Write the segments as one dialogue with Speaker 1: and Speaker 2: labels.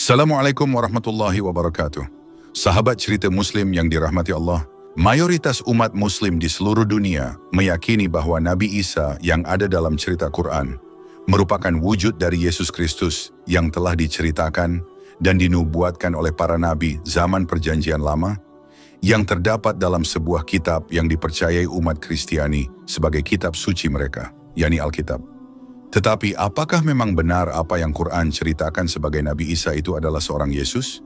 Speaker 1: Assalamualaikum warahmatullahi wabarakatuh. Sahabat cerita Muslim yang dirahmati Allah, mayoritas umat Muslim di seluruh dunia meyakini bahwa Nabi Isa yang ada dalam cerita Quran merupakan wujud dari Yesus Kristus yang telah diceritakan dan dinubuatkan oleh para nabi zaman Perjanjian Lama yang terdapat dalam sebuah kitab yang dipercayai umat Kristiani sebagai kitab suci mereka, yakni Alkitab. Tetapi apakah memang benar apa yang Quran ceritakan sebagai Nabi Isa itu adalah seorang Yesus?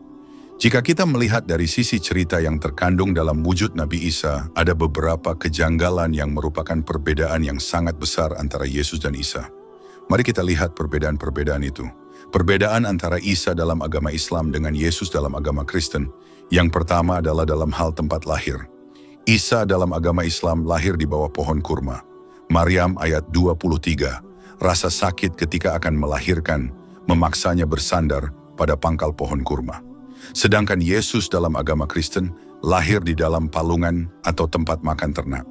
Speaker 1: Jika kita melihat dari sisi cerita yang terkandung dalam wujud Nabi Isa, ada beberapa kejanggalan yang merupakan perbedaan yang sangat besar antara Yesus dan Isa. Mari kita lihat perbedaan-perbedaan itu. Perbedaan antara Isa dalam agama Islam dengan Yesus dalam agama Kristen. Yang pertama adalah dalam hal tempat lahir. Isa dalam agama Islam lahir di bawah pohon kurma. Maryam ayat 23. Rasa sakit ketika akan melahirkan memaksanya bersandar pada pangkal pohon kurma. Sedangkan Yesus dalam agama Kristen lahir di dalam palungan atau tempat makan ternak.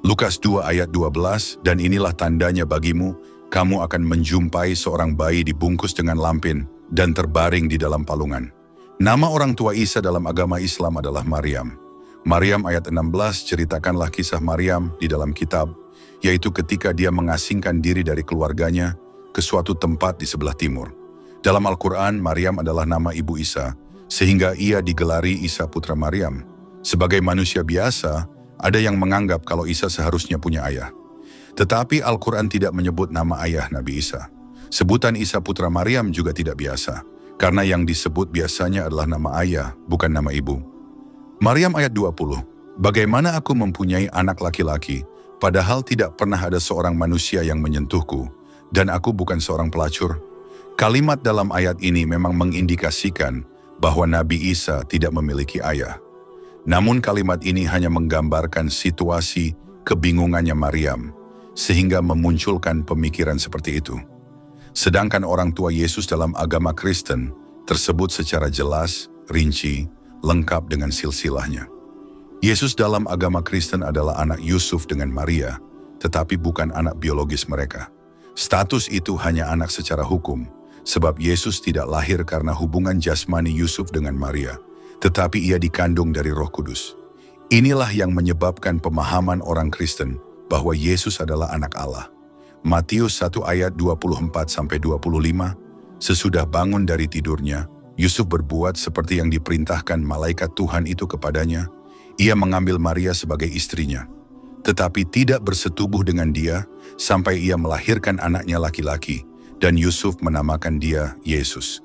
Speaker 1: Lukas 2 ayat 12, dan inilah tandanya bagimu, kamu akan menjumpai seorang bayi dibungkus dengan lampin dan terbaring di dalam palungan. Nama orang tua Isa dalam agama Islam adalah Maryam. Maryam ayat 16 ceritakanlah kisah Maryam di dalam kitab, yaitu ketika dia mengasingkan diri dari keluarganya ke suatu tempat di sebelah timur. Dalam Al-Quran, Maryam adalah nama ibu Isa, sehingga ia digelari Isa putra Maryam. Sebagai manusia biasa, ada yang menganggap kalau Isa seharusnya punya ayah. Tetapi Al-Quran tidak menyebut nama ayah Nabi Isa. Sebutan Isa putra Maryam juga tidak biasa, karena yang disebut biasanya adalah nama ayah, bukan nama ibu. Maryam ayat 20, bagaimana aku mempunyai anak laki-laki, padahal tidak pernah ada seorang manusia yang menyentuhku, dan aku bukan seorang pelacur. Kalimat dalam ayat ini memang mengindikasikan bahwa Nabi Isa tidak memiliki ayah. Namun kalimat ini hanya menggambarkan situasi kebingungannya Maryam, sehingga memunculkan pemikiran seperti itu. Sedangkan orang tua Yesus dalam agama Kristen tersebut secara jelas, rinci, lengkap dengan silsilahnya. Yesus dalam agama Kristen adalah anak Yusuf dengan Maria, tetapi bukan anak biologis mereka. Status itu hanya anak secara hukum, sebab Yesus tidak lahir karena hubungan jasmani Yusuf dengan Maria, tetapi ia dikandung dari Roh Kudus. Inilah yang menyebabkan pemahaman orang Kristen bahwa Yesus adalah anak Allah. Matius 1 ayat 24-25, sesudah bangun dari tidurnya, Yusuf berbuat seperti yang diperintahkan malaikat Tuhan itu kepadanya. Ia mengambil Maria sebagai istrinya, tetapi tidak bersetubuh dengan dia sampai ia melahirkan anaknya laki-laki, dan Yusuf menamakan dia Yesus.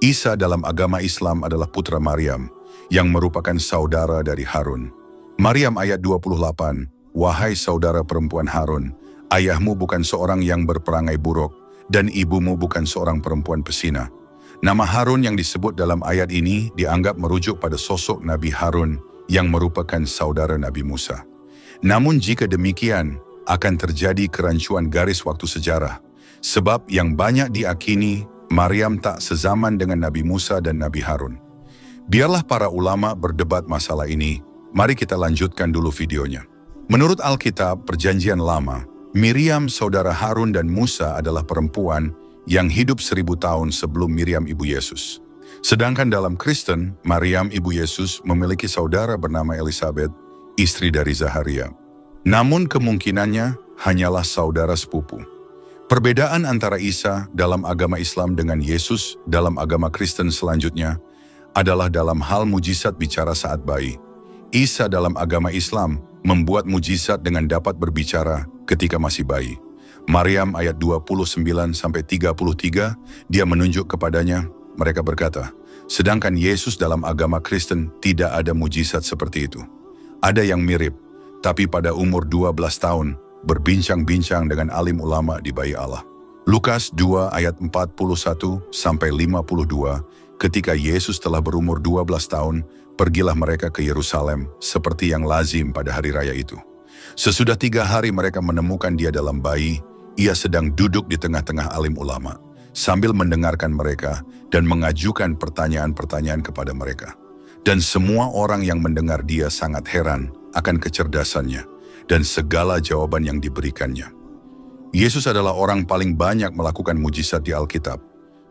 Speaker 1: Isa dalam agama Islam adalah putra Maryam, yang merupakan saudara dari Harun. Maryam ayat 28, wahai saudara perempuan Harun, ayahmu bukan seorang yang berperangai buruk, dan ibumu bukan seorang perempuan pesina. Nama Harun yang disebut dalam ayat ini dianggap merujuk pada sosok Nabi Harun yang merupakan saudara Nabi Musa. Namun jika demikian, akan terjadi kerancuan garis waktu sejarah, sebab yang banyak diakini Maryam tak sezaman dengan Nabi Musa dan Nabi Harun. Biarlah para ulama berdebat masalah ini, mari kita lanjutkan dulu videonya. Menurut Alkitab Perjanjian Lama, Miriam saudara Harun dan Musa adalah perempuan yang hidup 1000 tahun sebelum Miriam ibu Yesus. Sedangkan dalam Kristen, Maryam ibu Yesus memiliki saudara bernama Elisabeth, istri dari Zaharia. Namun kemungkinannya hanyalah saudara sepupu. Perbedaan antara Isa dalam agama Islam dengan Yesus dalam agama Kristen selanjutnya adalah dalam hal mujizat bicara saat bayi. Isa dalam agama Islam membuat mujizat dengan dapat berbicara ketika masih bayi. Maryam ayat 29-33, dia menunjuk kepadanya, mereka berkata, sedangkan Yesus dalam agama Kristen tidak ada mujizat seperti itu. Ada yang mirip, tapi pada umur 12 tahun, berbincang-bincang dengan alim ulama di Bayi Allah. Lukas 2 ayat 41-52, ketika Yesus telah berumur 12 tahun, pergilah mereka ke Yerusalem, seperti yang lazim pada hari raya itu. Sesudah 3 hari mereka menemukan dia dalam bayi, ia sedang duduk di tengah-tengah alim ulama, sambil mendengarkan mereka dan mengajukan pertanyaan-pertanyaan kepada mereka. Dan semua orang yang mendengar dia sangat heran akan kecerdasannya dan segala jawaban yang diberikannya. Yesus adalah orang paling banyak melakukan mujizat di Alkitab,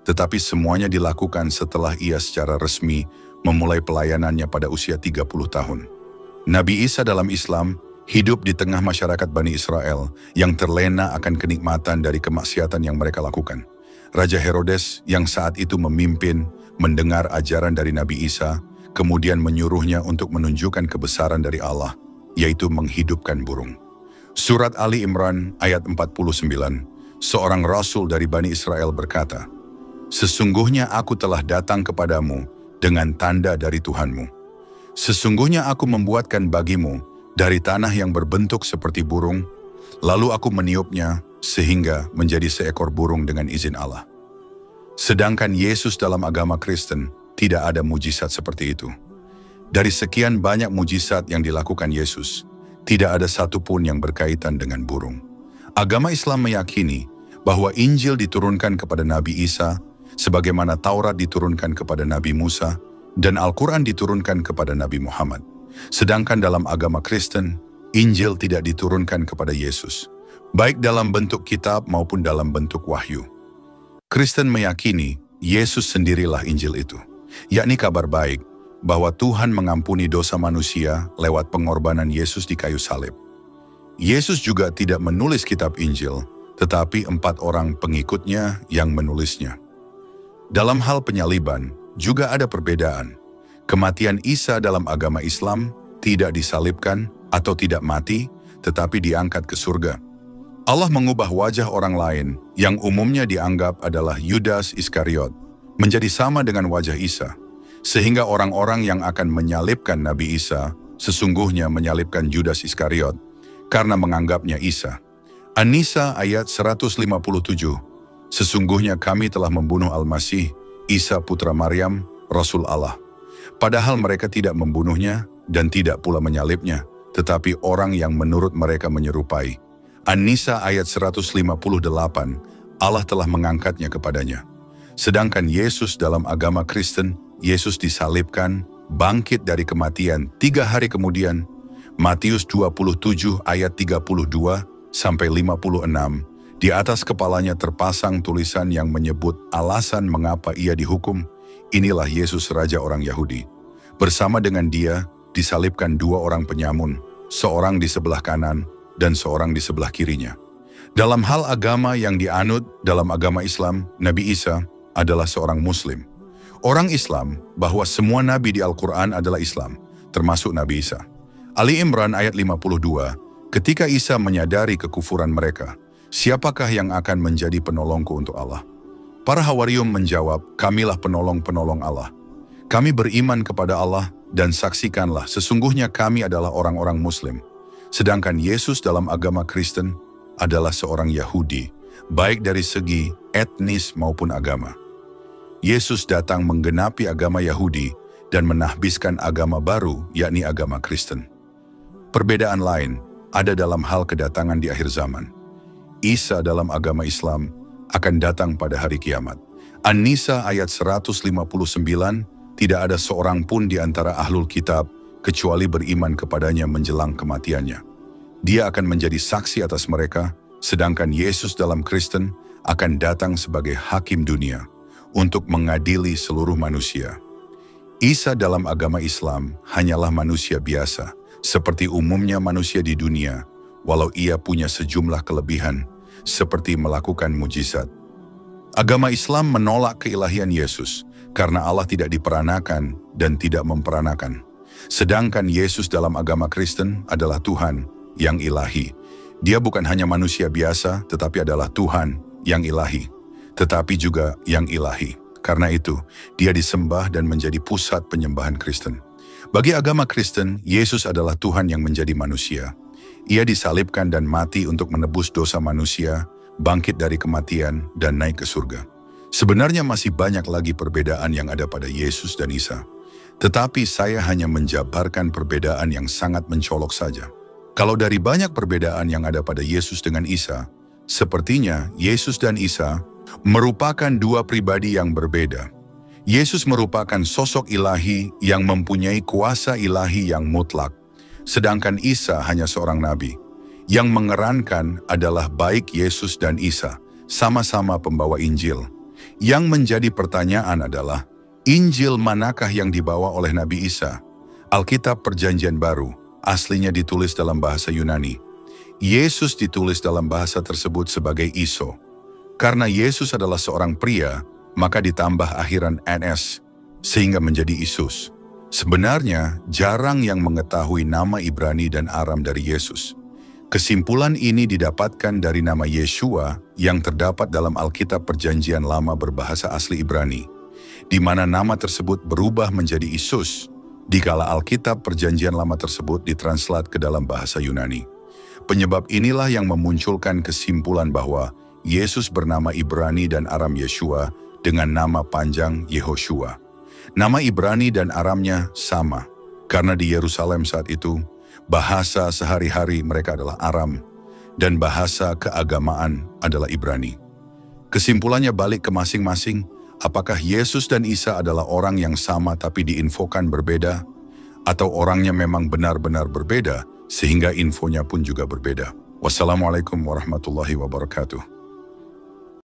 Speaker 1: tetapi semuanya dilakukan setelah ia secara resmi memulai pelayanannya pada usia 30 tahun. Nabi Isa dalam Islam hidup di tengah masyarakat Bani Israel yang terlena akan kenikmatan dari kemaksiatan yang mereka lakukan. Raja Herodes yang saat itu memimpin mendengar ajaran dari Nabi Isa, kemudian menyuruhnya untuk menunjukkan kebesaran dari Allah, yaitu menghidupkan burung. Surat Ali Imran ayat 49, seorang rasul dari Bani Israel berkata, "Sesungguhnya aku telah datang kepadamu dengan tanda dari Tuhanmu. Sesungguhnya aku membuatkan bagimu dari tanah yang berbentuk seperti burung, lalu aku meniupnya sehingga menjadi seekor burung dengan izin Allah." Sedangkan Yesus dalam agama Kristen tidak ada mujizat seperti itu. Dari sekian banyak mujizat yang dilakukan Yesus, tidak ada satupun yang berkaitan dengan burung. Agama Islam meyakini bahwa Injil diturunkan kepada Nabi Isa, sebagaimana Taurat diturunkan kepada Nabi Musa, dan Al-Quran diturunkan kepada Nabi Muhammad. Sedangkan dalam agama Kristen, Injil tidak diturunkan kepada Yesus, baik dalam bentuk kitab maupun dalam bentuk wahyu. Kristen meyakini Yesus sendirilah Injil itu, yakni kabar baik bahwa Tuhan mengampuni dosa manusia lewat pengorbanan Yesus di kayu salib. Yesus juga tidak menulis kitab Injil, tetapi 4 orang pengikutnya yang menulisnya. Dalam hal penyaliban, juga ada perbedaan. Kematian Isa dalam agama Islam tidak disalibkan atau tidak mati, tetapi diangkat ke surga. Allah mengubah wajah orang lain yang umumnya dianggap adalah Yudas Iskariot menjadi sama dengan wajah Isa, sehingga orang-orang yang akan menyalibkan Nabi Isa sesungguhnya menyalibkan Yudas Iskariot karena menganggapnya Isa. An-Nisa ayat 157, sesungguhnya kami telah membunuh Al-Masih, Isa putra Maryam, Rasul Allah. Padahal mereka tidak membunuhnya dan tidak pula menyalibnya, tetapi orang yang menurut mereka menyerupai. An-Nisa ayat 158, Allah telah mengangkatnya kepadanya. Sedangkan Yesus dalam agama Kristen, Yesus disalibkan, bangkit dari kematian 3 hari kemudian. Matius 27 ayat 32 sampai 56, di atas kepalanya terpasang tulisan yang menyebut alasan mengapa ia dihukum. Inilah Yesus Raja orang Yahudi. Bersama dengan dia disalibkan 2 orang penyamun, seorang di sebelah kanan dan seorang di sebelah kirinya. Dalam hal agama yang dianut dalam agama Islam, Nabi Isa adalah seorang Muslim. Orang Islam bahwa semua nabi di Al-Quran adalah Islam, termasuk Nabi Isa. Ali Imran ayat 52, ketika Isa menyadari kekufuran mereka, siapakah yang akan menjadi penolongku untuk Allah? Para Hawariyun menjawab, kamilah penolong-penolong Allah. Kami beriman kepada Allah dan saksikanlah sesungguhnya kami adalah orang-orang Muslim. Sedangkan Yesus dalam agama Kristen adalah seorang Yahudi, baik dari segi etnis maupun agama. Yesus datang menggenapi agama Yahudi dan menahbiskan agama baru, yakni agama Kristen. Perbedaan lain ada dalam hal kedatangan di akhir zaman. Isa dalam agama Islam akan datang pada hari kiamat. An-Nisa ayat 159, tidak ada seorang pun di antara ahlul kitab kecuali beriman kepadanya menjelang kematiannya. Dia akan menjadi saksi atas mereka, sedangkan Yesus dalam Kristen akan datang sebagai hakim dunia untuk mengadili seluruh manusia. Isa dalam agama Islam hanyalah manusia biasa, seperti umumnya manusia di dunia, walau ia punya sejumlah kelebihan, seperti melakukan mujizat. Agama Islam menolak keilahian Yesus, karena Allah tidak diperanakan dan tidak memperanakan. Sedangkan Yesus dalam agama Kristen adalah Tuhan yang ilahi. Dia bukan hanya manusia biasa, tetapi adalah Tuhan yang ilahi, tetapi juga yang ilahi. Karena itu, dia disembah dan menjadi pusat penyembahan Kristen. Bagi agama Kristen, Yesus adalah Tuhan yang menjadi manusia. Ia disalibkan dan mati untuk menebus dosa manusia, bangkit dari kematian, dan naik ke surga. Sebenarnya masih banyak lagi perbedaan yang ada pada Yesus dan Isa. Tetapi saya hanya menjabarkan perbedaan yang sangat mencolok saja. Kalau dari banyak perbedaan yang ada pada Yesus dengan Isa, sepertinya Yesus dan Isa merupakan 2 pribadi yang berbeda. Yesus merupakan sosok ilahi yang mempunyai kuasa ilahi yang mutlak, sedangkan Isa hanya seorang nabi. Yang mengerankan adalah baik Yesus dan Isa sama-sama pembawa Injil. Yang menjadi pertanyaan adalah, Injil manakah yang dibawa oleh Nabi Isa? Alkitab Perjanjian Baru aslinya ditulis dalam bahasa Yunani. Yesus ditulis dalam bahasa tersebut sebagai Iso. Karena Yesus adalah seorang pria, maka ditambah akhiran NS, sehingga menjadi Isus. Sebenarnya, jarang yang mengetahui nama Ibrani dan Aram dari Yesus. Kesimpulan ini didapatkan dari nama Yeshua yang terdapat dalam Alkitab Perjanjian Lama berbahasa asli Ibrani, di mana nama tersebut berubah menjadi Isus, dikala Alkitab Perjanjian Lama tersebut ditranslate ke dalam bahasa Yunani. Penyebab inilah yang memunculkan kesimpulan bahwa Yesus bernama Ibrani dan Aram Yeshua dengan nama panjang Yehoshua. Nama Ibrani dan Aramnya sama, karena di Yerusalem saat itu, bahasa sehari-hari mereka adalah Aram, dan bahasa keagamaan adalah Ibrani. Kesimpulannya balik ke masing-masing, apakah Yesus dan Isa adalah orang yang sama tapi diinfokan berbeda, atau orangnya memang benar-benar berbeda, sehingga infonya pun juga berbeda. Wassalamualaikum warahmatullahi wabarakatuh.